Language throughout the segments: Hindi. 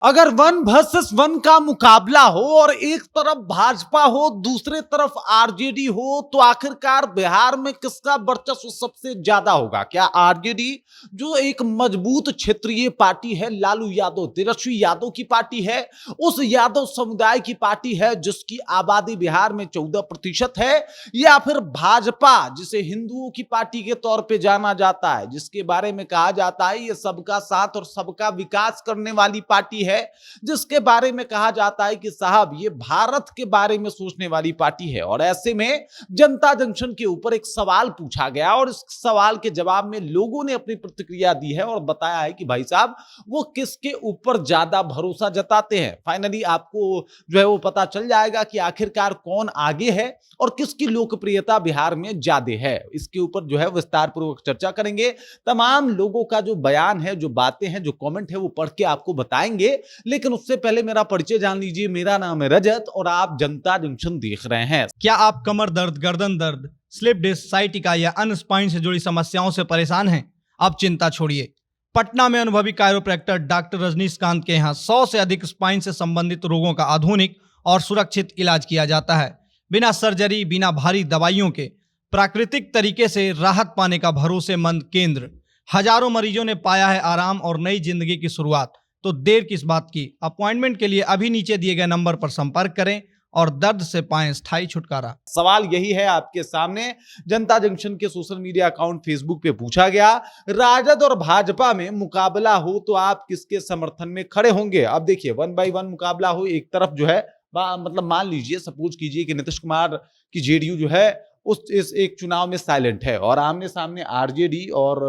अगर वन वर्सेस वन का मुकाबला हो और एक तरफ भाजपा हो दूसरे तरफ आरजेडी हो तो आखिरकार बिहार में किसका वर्चस्व सबसे ज्यादा होगा? क्या आरजेडी जो एक मजबूत क्षेत्रीय पार्टी है, लालू यादव तेजस्वी यादव की पार्टी है, उस यादव समुदाय की पार्टी है जिसकी आबादी बिहार में 14% है, या फिर भाजपा जिसे हिंदुओं की पार्टी के तौर पे जाना जाता है, जिसके बारे में कहा जाता है ये सबका साथ और सबका विकास करने वाली पार्टी है, जिसके बारे में कहा जाता है कि साहब ये भारत के बारे में सोचने वाली पार्टी है। और ऐसे में जनता जंक्शन के ऊपर एक सवाल पूछा गया और इस सवाल के जवाब में लोगों ने अपनी प्रतिक्रिया दी है और बताया है कि भाई साहब वो किसके ऊपर ज्यादा भरोसा जताते हैं। फाइनली आपको जो है वो पता चल जाएगा कि आखिरकार कौन आगे है और किसकी लोकप्रियता बिहार में ज्यादा है। इसके ऊपर जो है विस्तार पूर्वक चर्चा करेंगे। तमाम लोगों का जो बयान है, जो बातें हैं, जो कमेंट है वो पढ़ के आपको बताएंगे, लेकिन उससे पहले मेरा परिचय जान लीजिए। मेरा नाम है रजत और आप जनता जंक्शन देख रहे हैं। क्या आप कमर दर्द, गर्दन दर्द, स्लिप डिस्क, साइटिका या अन्य स्पाइन से जुड़ी समस्याओं से परेशान हैं? आप चिंता छोड़िए। पटना में अनुभवी कायरोप्रैक्टर डॉक्टर रजनीकांत के यहाँ 100 से अधिक स्पाइन से संबंधित रोगों का आधुनिक और सुरक्षित इलाज किया जाता है। बिना सर्जरी, बिना भारी दवाइयों के प्राकृतिक तरीके से राहत पाने का भरोसेमंद केंद्र। हजारों मरीजों ने पाया है आराम और नई जिंदगी की शुरुआत। तो देर किस बात की? अपॉइंटमेंट के लिए अभी नीचे दिए गए नंबर पर संपर्क करें और दर्द से पाएं स्थायी छुटकारा। सवाल यही है आपके सामने। जनता जंक्शन के सोशल मीडिया अकाउंट फेसबुक पे पूछा गया, राजद और भाजपा में मुकाबला हो तो आप किसके समर्थन में खड़े होंगे? अब देखिए, 1 बाय 1 मुकाबला हो। एक तरफ जो है मतलब मान लीजिए, सपोज कीजिए कि नीतीश कुमार की जेडीयू जो है इस एक चुनाव में साइलेंट है और आमने सामने आरजेडी और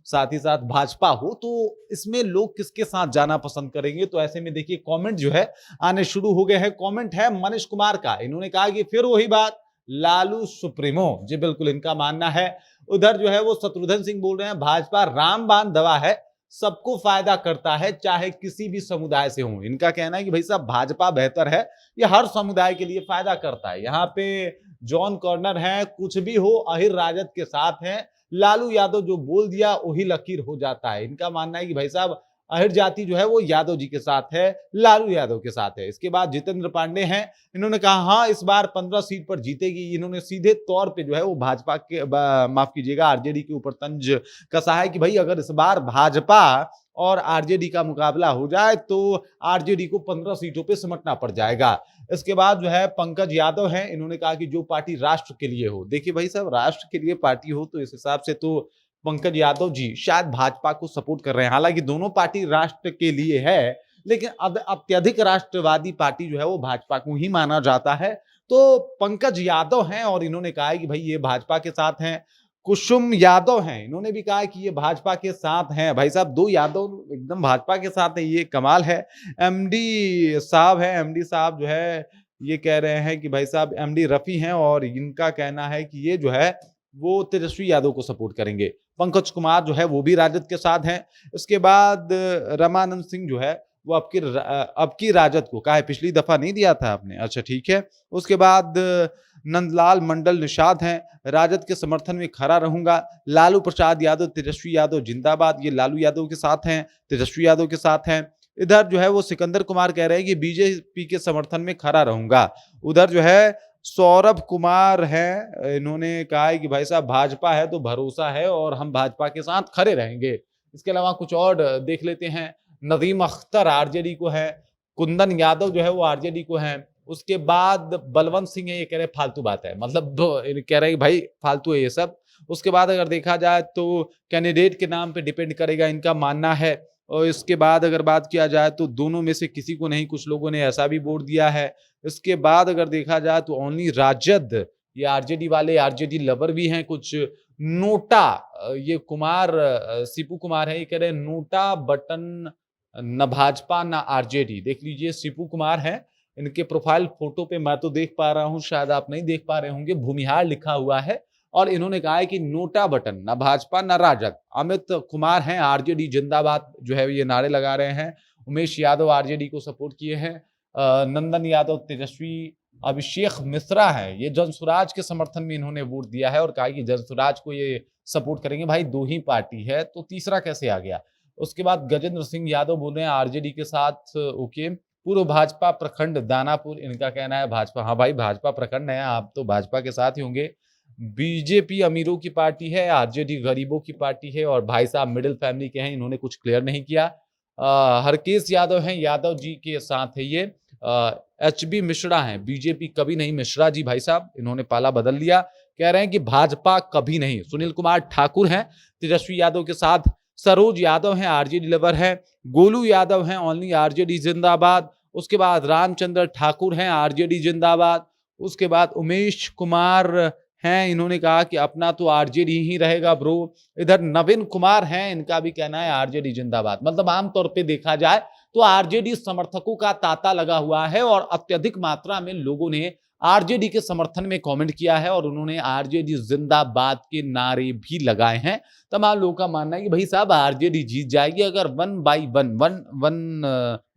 साथ ही साथ भाजपा हो, तो इसमें लोग किसके साथ जाना पसंद करेंगे? तो ऐसे में देखिए कमेंट जो है आने शुरू हो गए हैं। कमेंट है मनीष कुमार का। इन्होंने कहा कि फिर वही बात, लालू सुप्रीमो। जी बिल्कुल, इनका मानना है। उधर जो है वो शत्रुघ्न सिंह बोल रहे हैं, भाजपा रामबाण दवा है, सबको फायदा करता है चाहे किसी भी समुदाय से हो। इनका कहना है कि भाई साहब भाजपा बेहतर है, ये हर समुदाय के लिए फायदा करता है। यहाँ पे जॉन कॉर्नर है, कुछ भी हो अहिर राजद के साथ है, लालू यादव जो बोल दिया वही लकीर हो जाता है। इनका मानना है कि भाई साहब अहिर जाति जो है वो यादव जी के साथ है, लालू यादव के साथ है। इसके बाद जितेंद्र पांडे हैं, इन्होंने कहा हाँ इस बार 15 सीट पर जीतेगी। इन्होंने सीधे तौर पे जो है वो भाजपा के माफ कीजिएगा आरजेडी के ऊपर तंज कसा है कि भाई अगर इस बार भाजपा और आरजेडी का मुकाबला हो जाए तो आरजेडी को 15 सीटों पे सिमटना पड़ जाएगा। इसके बाद जो है पंकज यादव हैं, इन्होंने कहा कि जो पार्टी राष्ट्र के लिए हो। देखिए भाई साहब, राष्ट्र के लिए पार्टी हो तो इस हिसाब से तो पंकज यादव जी शायद भाजपा को सपोर्ट कर रहे हैं। हालांकि दोनों पार्टी राष्ट्र के लिए है, लेकिन अत्यधिक राष्ट्रवादी पार्टी जो है वो भाजपा को ही माना जाता है। तो पंकज यादव हैं और इन्होंने कहा है कि भाई ये भाजपा के साथ हैं। कुसुम यादव हैं, इन्होंने भी कहा कि ये भाजपा के साथ हैं। भाई साहब, 2 यादव एकदम भाजपा के साथ है, ये कमाल है। एमडी साहब है, एमडी साहब जो है ये कह रहे हैं कि भाई साहब एमडी रफी हैं और इनका कहना है कि ये जो है वो तेजस्वी यादव को सपोर्ट करेंगे। पंकज कुमार जो है वो भी राजद के साथ हैं। इसके बाद रमानंद सिंह जो है वो अब की राजद को कहा है, पिछली दफा नहीं दिया था आपने, अच्छा ठीक है। उसके बाद नंदलाल मंडल निषाद हैं, राजद के समर्थन में खड़ा रहूंगा। लालू प्रसाद यादव, तेजस्वी यादव जिंदाबाद, ये लालू यादव के साथ हैं, तेजस्वी यादव के साथ हैं। इधर जो है वो सिकंदर कुमार कह रहे हैं कि बीजेपी के समर्थन में खड़ा रहूंगा। उधर जो है सौरभ कुमार हैं, इन्होंने कहा है कि भाई साहब भाजपा है तो भरोसा है और हम भाजपा के साथ खड़े रहेंगे। इसके अलावा कुछ और देख लेते हैं। नदीम अख्तर आरजेडी को है, कुंदन यादव जो है वो आरजेडी को है। उसके बाद बलवंत सिंह है, ये कह रहे फालतू बात है, मतलब कह रहे हैं भाई फालतू है ये सब। उसके बाद अगर देखा जाए तो कैंडिडेट के नाम पे डिपेंड करेगा, इनका मानना है। और इसके बाद अगर बात किया जाए तो दोनों में से किसी को नहीं, कुछ लोगों ने ऐसा भी वोट दिया है। इसके बाद अगर देखा जाए तो ओनली राजद, ये आरजेडी वाले आरजेडी लवर भी हैं कुछ। नोटा, ये कुमार सीपू कुमार है, ये कह रहे हैं नोटा बटन न भाजपा न आरजेडी। देख लीजिए सीपू कुमार है, इनके प्रोफाइल फोटो पे मैं तो देख पा रहा हूं, शायद आप नहीं देख पा रहे होंगे, भूमिहार लिखा हुआ है। और इन्होंने कहा है कि नोटा बटन, न भाजपा न राजद। अमित कुमार हैं, आरजेडी जिंदाबाद जो है ये नारे लगा रहे हैं। उमेश यादव आरजेडी को सपोर्ट किए हैं। नंदन यादव तेजस्वी। अभिषेक मिश्रा है, ये जनसुराज के समर्थन में इन्होंने वोट दिया है और कहा कि जनसुराज को ये सपोर्ट करेंगे। भाई 2 ही पार्टी है तो तीसरा कैसे आ गया? उसके बाद गजेंद्र सिंह यादव बोल रहे हैं आरजेडी के साथ ओके। पूर्व भाजपा प्रखंड दानापुर, इनका कहना है भाजपा, हाँ भाई भाजपा प्रखंड है, आप तो भाजपा के साथ ही होंगे। बीजेपी अमीरों की पार्टी है, आरजेडी गरीबों की पार्टी है, और भाई साहब मिडिल फैमिली के हैं, इन्होंने कुछ क्लियर नहीं किया। हरकेश यादव हैं, यादव जी के साथ है ये। एचबी मिश्रा हैं, बीजेपी कभी नहीं, मिश्रा जी भाई साहब, इन्होंने पाला बदल लिया, कह रहे हैं कि भाजपा कभी नहीं। सुनील कुमार ठाकुर हैं तेजस्वी यादव के साथ। सरोज यादव हैं, आरजेडी लवर हैं। गोलू यादव हैं, ओनली आरजेडी जिंदाबाद। उसके बाद रामचंद्र ठाकुर हैं, आरजेडी जिंदाबाद। उसके बाद उमेश कुमार हैं, इन्होंने कहा कि अपना तो आरजेडी ही रहेगा ब्रो। इधर नवीन कुमार हैं, इनका भी कहना है आरजेडी जिंदाबाद। मतलब आमतौर पे देखा जाए तो आरजेडी समर्थकों का तांता लगा हुआ है और अत्यधिक मात्रा में लोगों ने आरजेडी के समर्थन में कमेंट किया है और उन्होंने आरजेडी जिंदाबाद के नारे भी लगाए हैं। तमाम लोगों का मानना है कि भाई साहब आरजेडी जीत जाएगी अगर 1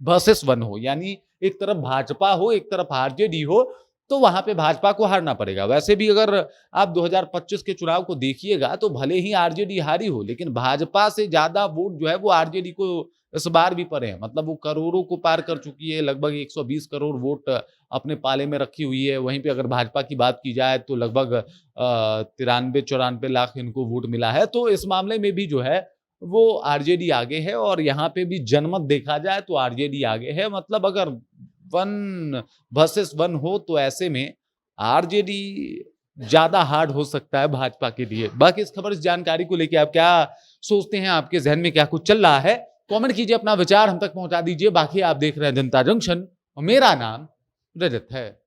वर्सेस 1 हो, यानी एक तरफ भाजपा हो एक तरफ आरजेडी हो, तो वहां पे भाजपा को हारना पड़ेगा। वैसे भी अगर आप 2025 के चुनाव को देखिएगा तो भले ही आरजेडी हारी हो, लेकिन भाजपा से ज्यादा वोट जो है वो आरजेडी को इस बार भी पड़े हैं। मतलब वो करोड़ों को पार कर चुकी है, लगभग 120 करोड़ वोट अपने पाले में रखी हुई है। वहीं पे अगर भाजपा की बात की जाए तो लगभग 93-94 लाख इनको वोट मिला है। तो इस मामले में भी जो है वो आरजेडी आगे है, और यहाँ पे भी जनमत देखा जाए तो आरजेडी आगे है। मतलब अगर 1 वर्सेस 1 हो तो ऐसे में आरजेडी ज्यादा हार्ड हो सकता है भाजपा के लिए। बाकी इस खबर, इस जानकारी को लेकर आप क्या सोचते हैं, आपके जहन में क्या कुछ चल रहा है, कमेंट कीजिए, अपना विचार हम तक पहुंचा दीजिए। बाकी आप देख रहे हैं जनता जंक्शन और मेरा नाम रजत है।